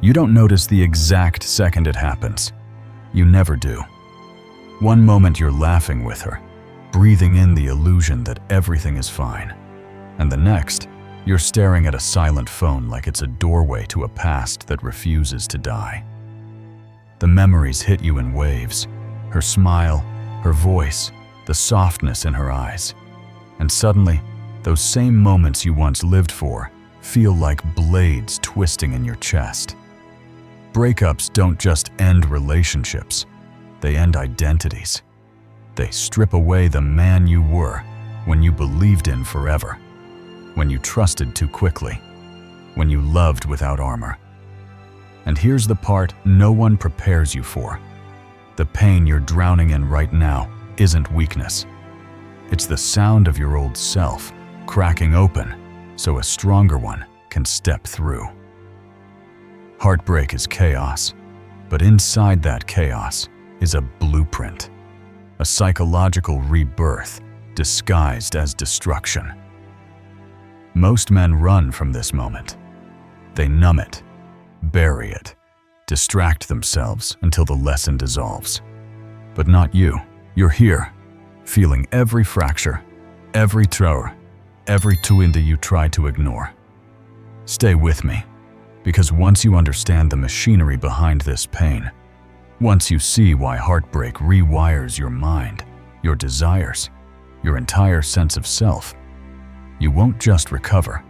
You don't notice the exact second it happens. You never do. One moment you're laughing with her, breathing in the illusion that everything is fine. And the next, you're staring at a silent phone like it's a doorway to a past that refuses to die. The memories hit you in waves, her smile, her voice, the softness in her eyes. And suddenly, those same moments you once lived for feel like blades twisting in your chest. Breakups don't just end relationships, they end identities. They strip away the man you were when you believed in forever, when you trusted too quickly, when you loved without armor. And here's the part no one prepares you for. The pain you're drowning in right now isn't weakness. It's the sound of your old self cracking open so a stronger one can step through. Heartbreak is chaos, but inside that chaos is a blueprint, a psychological rebirth disguised as destruction. Most men run from this moment. They numb it, bury it, distract themselves until the lesson dissolves. But not you. You're here, feeling every fracture, every tremor, every twinge you try to ignore. Stay with me, because once you understand the machinery behind this pain, once you see why heartbreak rewires your mind, your desires, your entire sense of self, you won't just recover.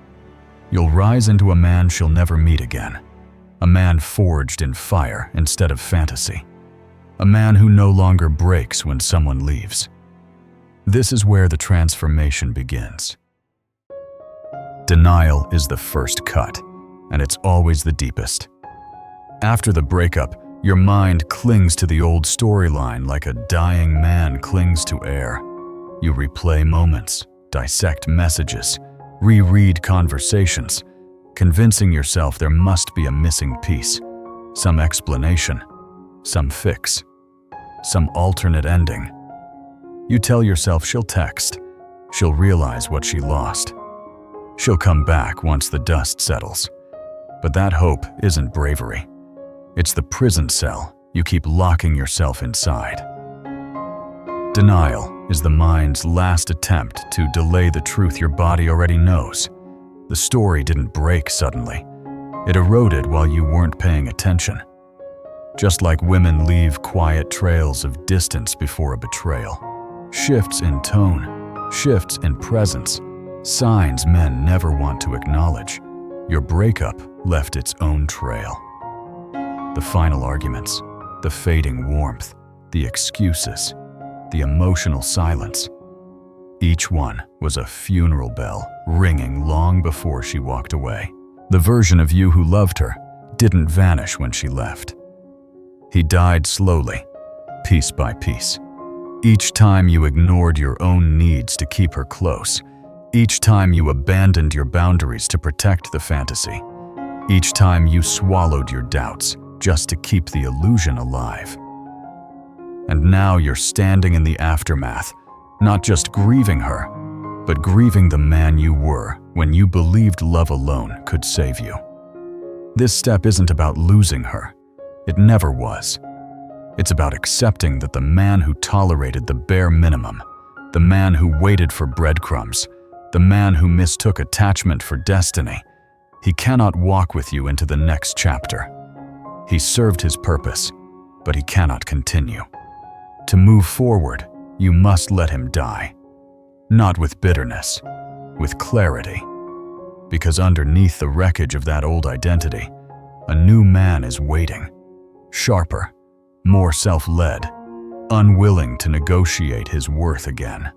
You'll rise into a man she'll never meet again. A man forged in fire instead of fantasy. A man who no longer breaks when someone leaves. This is where the transformation begins. Denial is the first cut, and it's always the deepest. After the breakup, your mind clings to the old storyline like a dying man clings to air. You replay moments, dissect messages, reread conversations, convincing yourself there must be a missing piece, some explanation, some fix, some alternate ending. You tell yourself she'll text, she'll realize what she lost. She'll come back once the dust settles. But that hope isn't bravery. It's the prison cell you keep locking yourself inside. Denial is the mind's last attempt to delay the truth your body already knows. The story didn't break suddenly. It eroded while you weren't paying attention. Just like women leave quiet trails of distance before a betrayal. Shifts in tone, shifts in presence, signs men never want to acknowledge. Your breakup left its own trail. The final arguments, the fading warmth, the excuses, the emotional silence. Each one was a funeral bell ringing long before she walked away. The version of you who loved her didn't vanish when she left. He died slowly, piece by piece. Each time you ignored your own needs to keep her close, each time you abandoned your boundaries to protect the fantasy, each time you swallowed your doubts just to keep the illusion alive. And now you're standing in the aftermath, not just grieving her, but grieving the man you were when you believed love alone could save you. This step isn't about losing her. It never was. It's about accepting that the man who tolerated the bare minimum, the man who waited for breadcrumbs, the man who mistook attachment for destiny, he cannot walk with you into the next chapter. He served his purpose, but he cannot continue. To move forward, you must let him die. Not with bitterness, with clarity. Because underneath the wreckage of that old identity, a new man is waiting. Sharper, more self-led, unwilling to negotiate his worth again.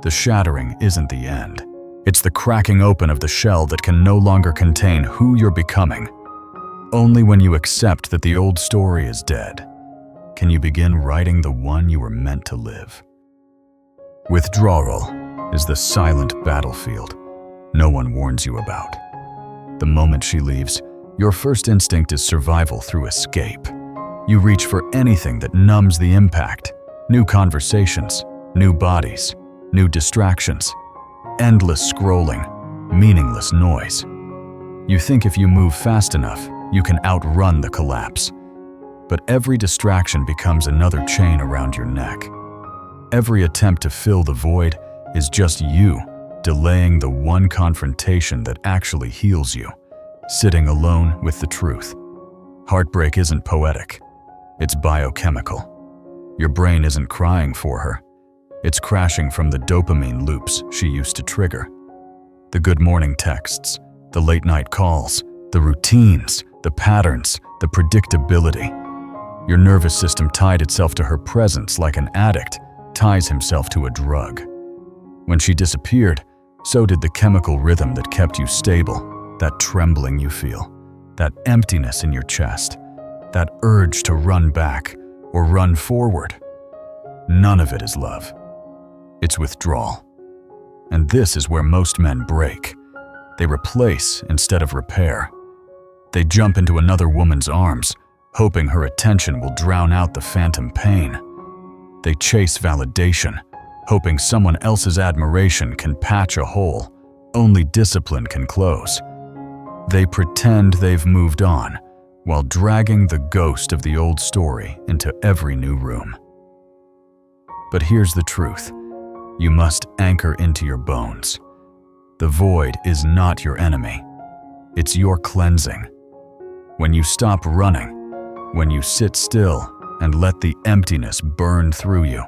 The shattering isn't the end. It's the cracking open of the shell that can no longer contain who you're becoming. Only when you accept that the old story is dead, can you begin writing the one you were meant to live. Withdrawal is the silent battlefield no one warns you about. The moment she leaves, your first instinct is survival through escape. You reach for anything that numbs the impact. New conversations, new bodies, new distractions, endless scrolling, meaningless noise. You think if you move fast enough, you can outrun the collapse. But every distraction becomes another chain around your neck. Every attempt to fill the void is just you delaying the one confrontation that actually heals you, sitting alone with the truth. Heartbreak isn't poetic. It's biochemical. Your brain isn't crying for her. It's crashing from the dopamine loops she used to trigger. The good morning texts, the late night calls, the routines, the patterns, the predictability. Your nervous system tied itself to her presence like an addict ties himself to a drug. When she disappeared, so did the chemical rhythm that kept you stable, that trembling you feel, that emptiness in your chest, that urge to run back or run forward. None of it is love. It's withdrawal. And this is where most men break. They replace instead of repair. They jump into another woman's arms, hoping her attention will drown out the phantom pain. They chase validation, hoping someone else's admiration can patch a hole only discipline can close. They pretend they've moved on, while dragging the ghost of the old story into every new room. But here's the truth. You must anchor into your bones. The void is not your enemy. It's your cleansing. When you stop running, when you sit still and let the emptiness burn through you,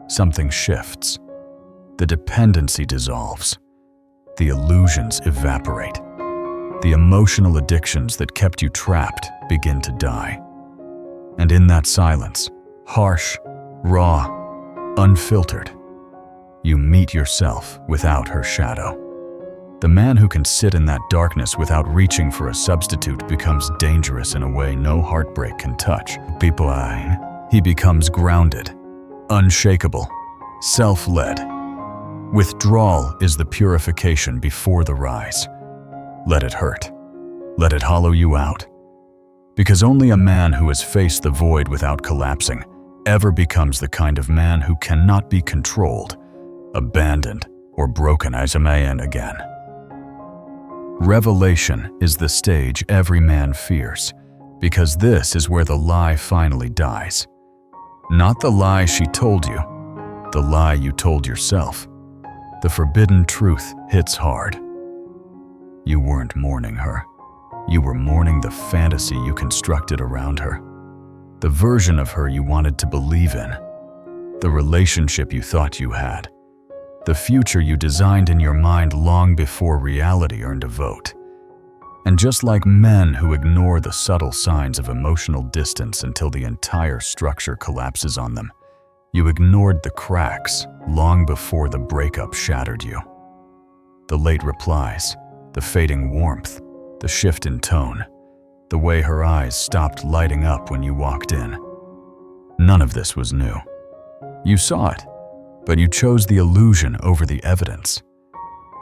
something shifts. The dependency dissolves. The illusions evaporate. The emotional addictions that kept you trapped begin to die. And in that silence, harsh, raw, unfiltered, you meet yourself without her shadow. The man who can sit in that darkness without reaching for a substitute becomes dangerous in a way no heartbreak can touch. He becomes grounded, unshakable, self-led. Withdrawal is the purification before the rise. Let it hurt. Let it hollow you out. Because only a man who has faced the void without collapsing ever becomes the kind of man who cannot be controlled, abandoned, or broken as a man again. Revelation is the stage every man fears, because this is where the lie finally dies. Not the lie she told you, the lie you told yourself. The forbidden truth hits hard. You weren't mourning her. You were mourning the fantasy you constructed around her. The version of her you wanted to believe in. The relationship you thought you had. The future you designed in your mind long before reality earned a vote. And just like men who ignore the subtle signs of emotional distance until the entire structure collapses on them, you ignored the cracks long before the breakup shattered you. The late replies, the fading warmth, the shift in tone, the way her eyes stopped lighting up when you walked in. None of this was new. You saw it, but you chose the illusion over the evidence.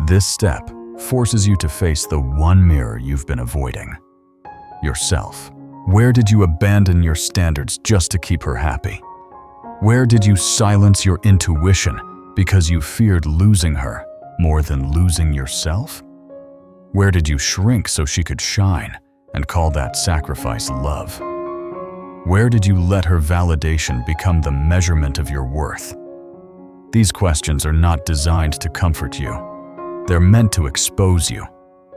This step forces you to face the one mirror you've been avoiding: yourself. Where did you abandon your standards just to keep her happy? Where did you silence your intuition because you feared losing her more than losing yourself? Where did you shrink so she could shine and call that sacrifice love? Where did you let her validation become the measurement of your worth? These questions are not designed to comfort you. They're meant to expose you,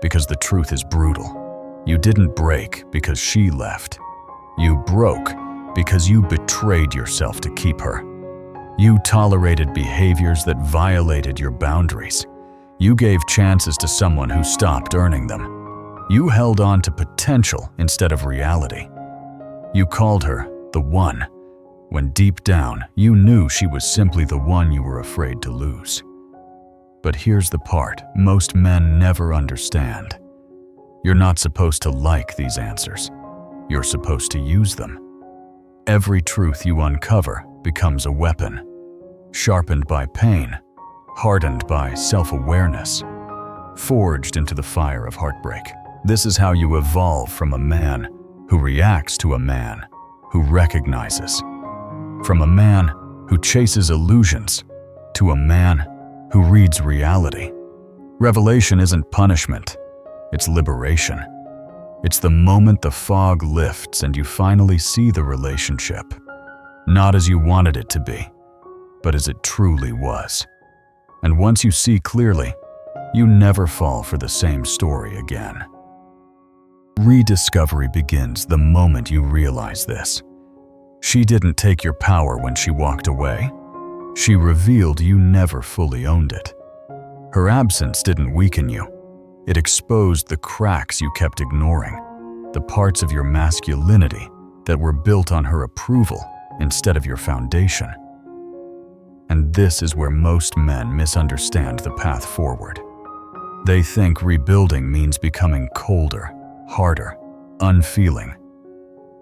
because the truth is brutal. You didn't break because she left. You broke because you betrayed yourself to keep her. You tolerated behaviors that violated your boundaries. You gave chances to someone who stopped earning them. You held on to potential instead of reality. You called her the one, when deep down you knew she was simply the one you were afraid to lose. But here's the part most men never understand. You're not supposed to like these answers. You're supposed to use them. Every truth you uncover becomes a weapon, sharpened by pain, hardened by self-awareness, forged into the fire of heartbreak. This is how you evolve from a man who reacts to a man who recognizes, from a man who chases illusions to a man who reads reality. Revelation isn't punishment, it's liberation. It's the moment the fog lifts and you finally see the relationship, not as you wanted it to be, but as it truly was. And once you see clearly, you never fall for the same story again. Rediscovery begins the moment you realize this. She didn't take your power when she walked away. She revealed you never fully owned it. Her absence didn't weaken you. It exposed the cracks you kept ignoring, the parts of your masculinity that were built on her approval instead of your foundation. And this is where most men misunderstand the path forward. They think rebuilding means becoming colder, harder, unfeeling.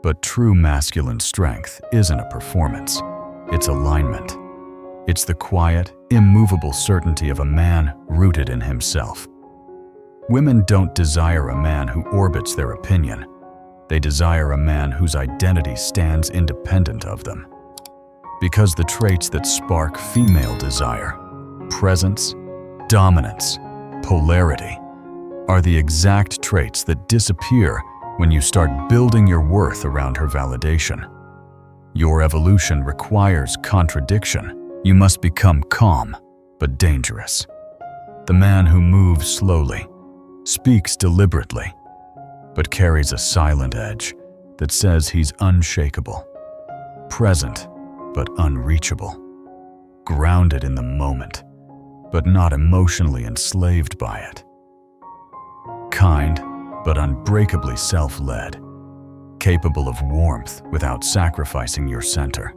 But true masculine strength isn't a performance, it's alignment. It's the quiet, immovable certainty of a man rooted in himself. Women don't desire a man who orbits their opinion. They desire a man whose identity stands independent of them. Because the traits that spark female desire, presence, dominance, polarity, are the exact traits that disappear when you start building your worth around her validation. Your evolution requires contradiction. You must become calm, but dangerous. The man who moves slowly, speaks deliberately, but carries a silent edge that says he's unshakable, present, but unreachable, grounded in the moment, but not emotionally enslaved by it. Kind, but unbreakably self-led, capable of warmth without sacrificing your center.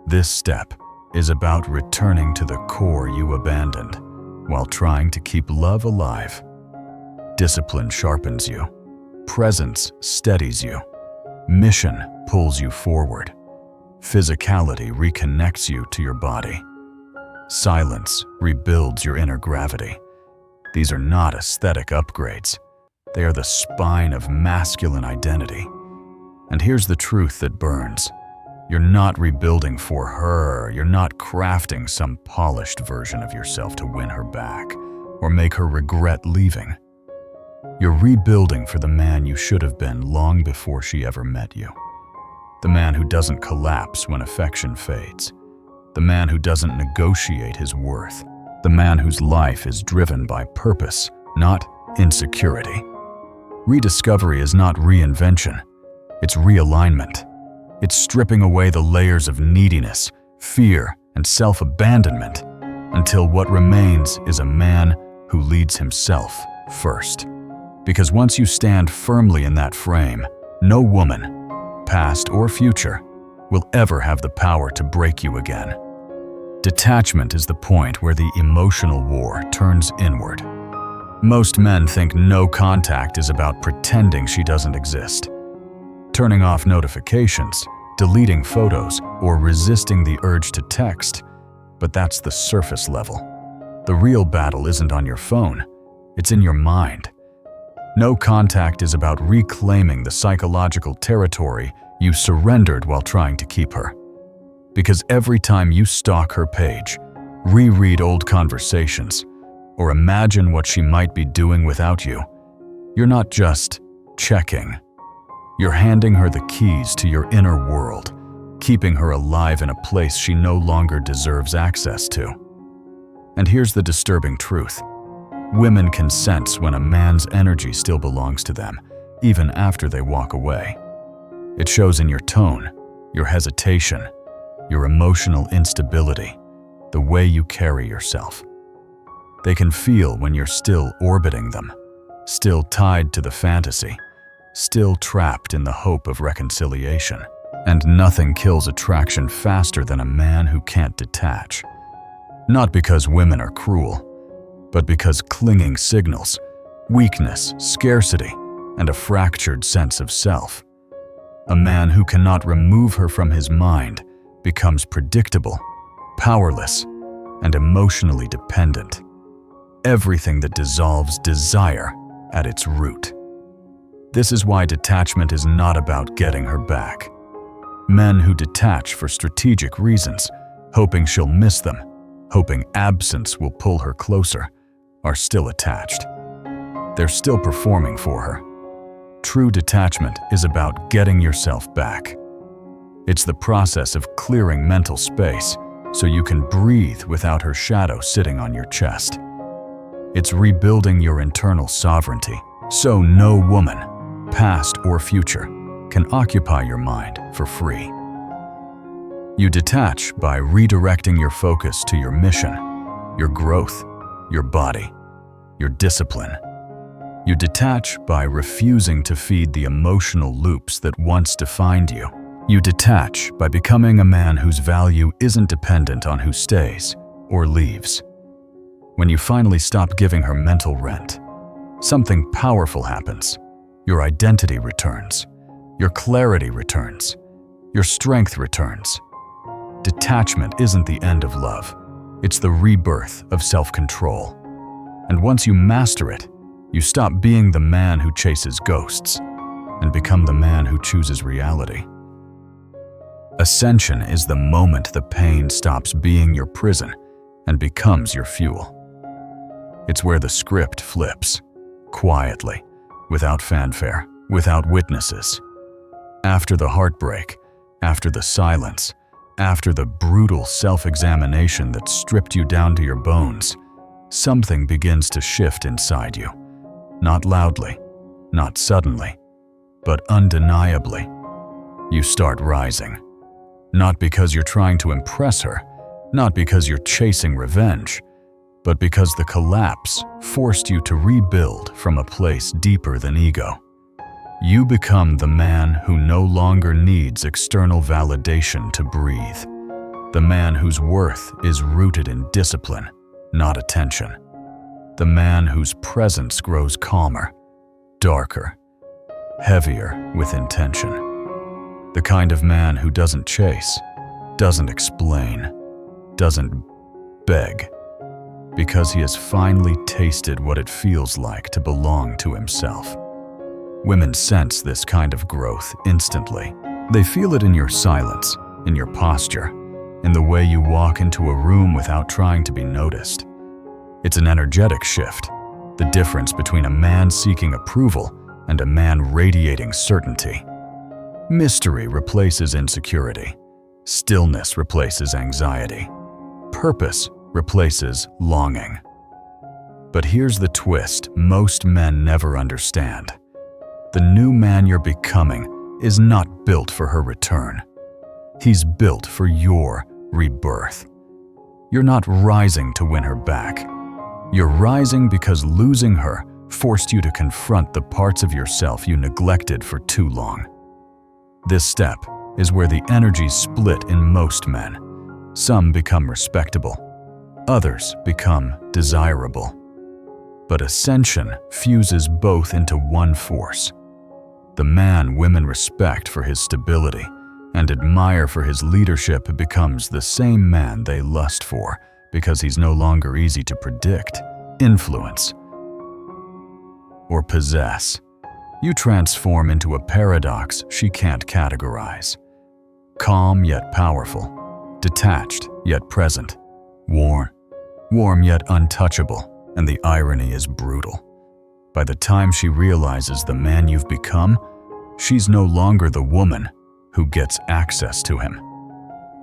This step is about returning to the core you abandoned while trying to keep love alive. Discipline sharpens you, presence steadies you, mission pulls you forward, physicality reconnects you to your body, silence rebuilds your inner gravity. These are not aesthetic upgrades. They are the spine of masculine identity. And here's the truth that burns. You're not rebuilding for her. You're not crafting some polished version of yourself to win her back or make her regret leaving. You're rebuilding for the man you should have been long before she ever met you. The man who doesn't collapse when affection fades. The man who doesn't negotiate his worth. The man whose life is driven by purpose, not insecurity. Rediscovery is not reinvention. It's realignment. It's stripping away the layers of neediness, fear, and self-abandonment until what remains is a man who leads himself first. Because once you stand firmly in that frame, no woman, past or future, will ever have the power to break you again. Detachment is the point where the emotional war turns inward. Most men think no contact is about pretending she doesn't exist. Turning off notifications, deleting photos, or resisting the urge to text, but that's the surface level. The real battle isn't on your phone, it's in your mind. No contact is about reclaiming the psychological territory you surrendered while trying to keep her. Because every time you stalk her page, reread old conversations, or imagine what she might be doing without you, you're not just checking. You're handing her the keys to your inner world, keeping her alive in a place she no longer deserves access to. And here's the disturbing truth. Women can sense when a man's energy still belongs to them, even after they walk away. It shows in your tone, your hesitation, your emotional instability, the way you carry yourself. They can feel when you're still orbiting them, still tied to the fantasy, still trapped in the hope of reconciliation. And nothing kills attraction faster than a man who can't detach. Not because women are cruel, but because clinging signals weakness, scarcity, and a fractured sense of self. A man who cannot remove her from his mind becomes predictable, powerless, and emotionally dependent. Everything that dissolves desire at its root. This is why detachment is not about getting her back. Men who detach for strategic reasons, hoping she'll miss them, hoping absence will pull her closer, are still attached. They're still performing for her. True detachment is about getting yourself back. It's the process of clearing mental space so you can breathe without her shadow sitting on your chest. It's rebuilding your internal sovereignty so no woman, past or future, can occupy your mind for free. You detach by redirecting your focus to your mission, your growth, your body, your discipline. You detach by refusing to feed the emotional loops that once defined you. You detach by becoming a man whose value isn't dependent on who stays or leaves. When you finally stop giving her mental rent, something powerful happens. Your identity returns. Your clarity returns. Your strength returns. Detachment isn't the end of love. It's the rebirth of self-control. And once you master it, you stop being the man who chases ghosts and become the man who chooses reality. Ascension is the moment the pain stops being your prison and becomes your fuel. It's where the script flips, quietly, without fanfare, without witnesses. After the heartbreak, after the silence, after the brutal self-examination that stripped you down to your bones, something begins to shift inside you. Not loudly, not suddenly, but undeniably. You start rising. Not because you're trying to impress her, not because you're chasing revenge, but because the collapse forced you to rebuild from a place deeper than ego. You become the man who no longer needs external validation to breathe. The man whose worth is rooted in discipline, not attention. The man whose presence grows calmer, darker, heavier with intention. The kind of man who doesn't chase, doesn't explain, doesn't beg, because he has finally tasted what it feels like to belong to himself. Women sense this kind of growth instantly. They feel it in your silence, in your posture, in the way you walk into a room without trying to be noticed. It's an energetic shift, the difference between a man seeking approval and a man radiating certainty. Mystery replaces insecurity. Stillness replaces anxiety. Purpose replaces longing. But here's the twist most men never understand. The new man you're becoming is not built for her return. He's built for your rebirth. You're not rising to win her back. You're rising because losing her forced you to confront the parts of yourself you neglected for too long. This step is where the energies split in most men. Some become respectable. Others become desirable. But ascension fuses both into one force. The man women respect for his stability and admire for his leadership becomes the same man they lust for because he's no longer easy to predict, influence, or possess. You transform into a paradox she can't categorize. Calm yet powerful, detached yet present, warm yet untouchable, and the irony is brutal. By the time she realizes the man you've become, she's no longer the woman who gets access to him.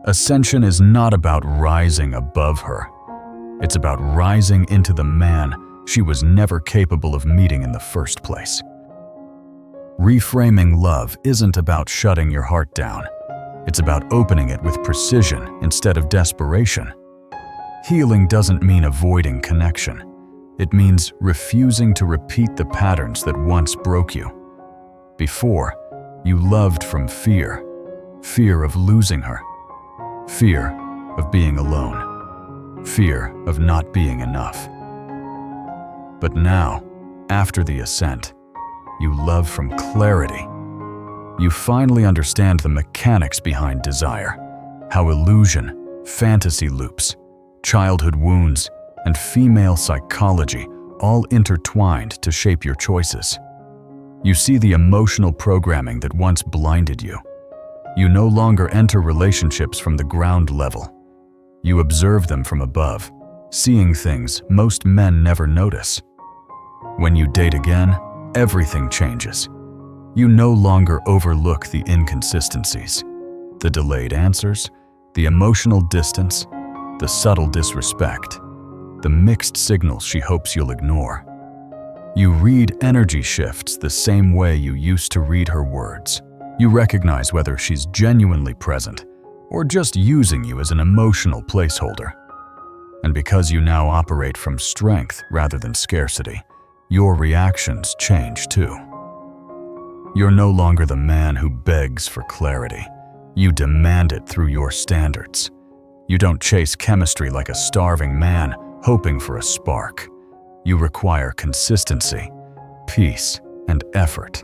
Ascension is not about rising above her. It's about rising into the man she was never capable of meeting in the first place. Reframing love isn't about shutting your heart down. It's about opening it with precision instead of desperation. Healing doesn't mean avoiding connection. It means refusing to repeat the patterns that once broke you. Before, you loved from fear of losing her, fear of being alone, fear of not being enough. But now, after the ascent, you love from clarity. You finally understand the mechanics behind desire, how illusion, fantasy loops, childhood wounds, and female psychology all intertwined to shape your choices. You see the emotional programming that once blinded you. You no longer enter relationships from the ground level. You observe them from above, seeing things most men never notice. When you date again, everything changes. You no longer overlook the inconsistencies, the delayed answers, the emotional distance, the subtle disrespect, the mixed signals she hopes you'll ignore. You read energy shifts the same way you used to read her words. You recognize whether she's genuinely present or just using you as an emotional placeholder. And because you now operate from strength rather than scarcity, your reactions change too. You're no longer the man who begs for clarity. You demand it through your standards. You don't chase chemistry like a starving man, hoping for a spark. You require consistency, peace, and effort.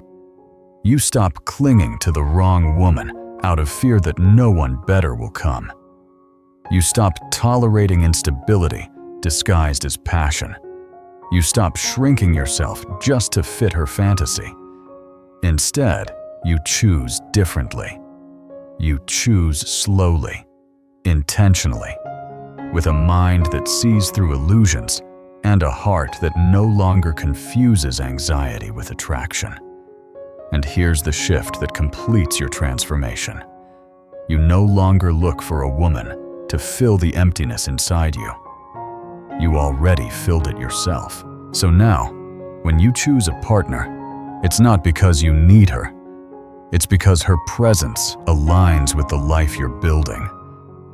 You stop clinging to the wrong woman out of fear that no one better will come. You stop tolerating instability disguised as passion. You stop shrinking yourself just to fit her fantasy. Instead, you choose differently. You choose slowly, intentionally, with a mind that sees through illusions and a heart that no longer confuses anxiety with attraction. And here's the shift that completes your transformation. You no longer look for a woman to fill the emptiness inside you. You already filled it yourself. So now, when you choose a partner, it's not because you need her. It's because her presence aligns with the life you're building.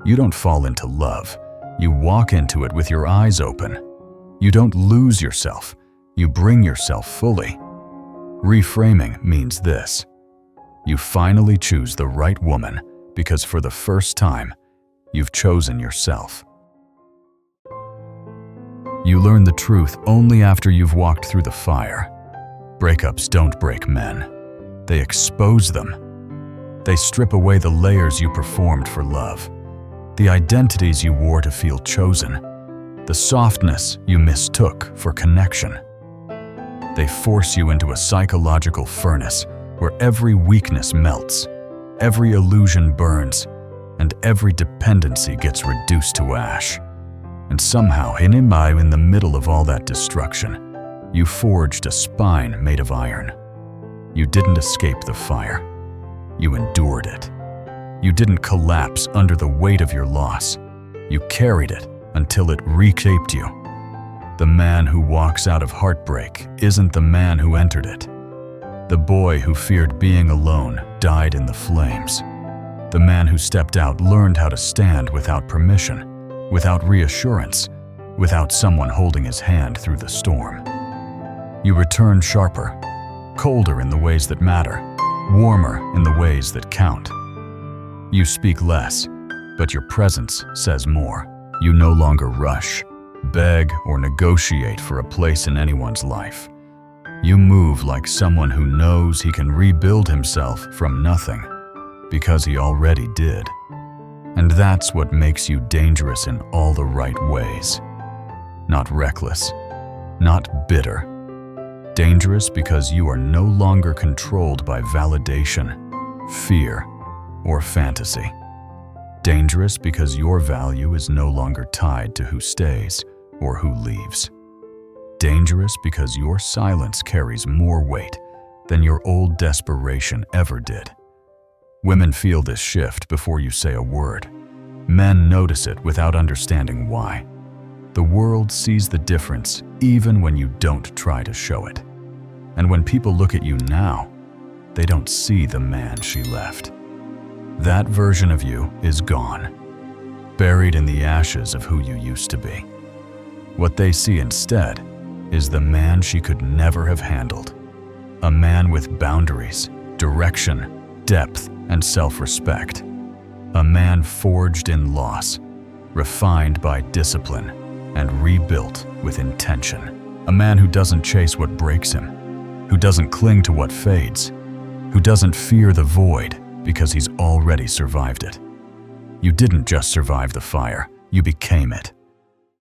You don't fall into love. You walk into it with your eyes open. You don't lose yourself. You bring yourself fully. Reframing means this: you finally choose the right woman because for the first time, you've chosen yourself. You learn the truth only after you've walked through the fire. Breakups don't break men. They expose them. They strip away the layers you performed for love, the identities you wore to feel chosen, the softness you mistook for connection. They force you into a psychological furnace where every weakness melts, every illusion burns, and every dependency gets reduced to ash. And somehow, in the middle of all that destruction, you forged a spine made of iron. You didn't escape the fire. You endured it. You didn't collapse under the weight of your loss. You carried it until it reshaped you. The man who walks out of heartbreak isn't the man who entered it. The boy who feared being alone died in the flames. The man who stepped out learned how to stand without permission, without reassurance, without someone holding his hand through the storm. You return sharper, colder in the ways that matter, warmer in the ways that count. You speak less, but your presence says more. You no longer rush, beg, or negotiate for a place in anyone's life. You move like someone who knows he can rebuild himself from nothing, because he already did. And that's what makes you dangerous in all the right ways. Not reckless, not bitter. Dangerous because you are no longer controlled by validation, fear, or fantasy. Dangerous because your value is no longer tied to who stays or who leaves. Dangerous because your silence carries more weight than your old desperation ever did. Women feel this shift before you say a word. Men notice it without understanding why. The world sees the difference even when you don't try to show it. And when people look at you now, they don't see the man she left. That version of you is gone, buried in the ashes of who you used to be. What they see instead is the man she could never have handled. A man with boundaries, direction, depth, and self-respect. A man forged in loss, refined by discipline, and rebuilt with intention. A man who doesn't chase what breaks him, who doesn't cling to what fades, who doesn't fear the void because he's already survived it. You didn't just survive the fire, you became it.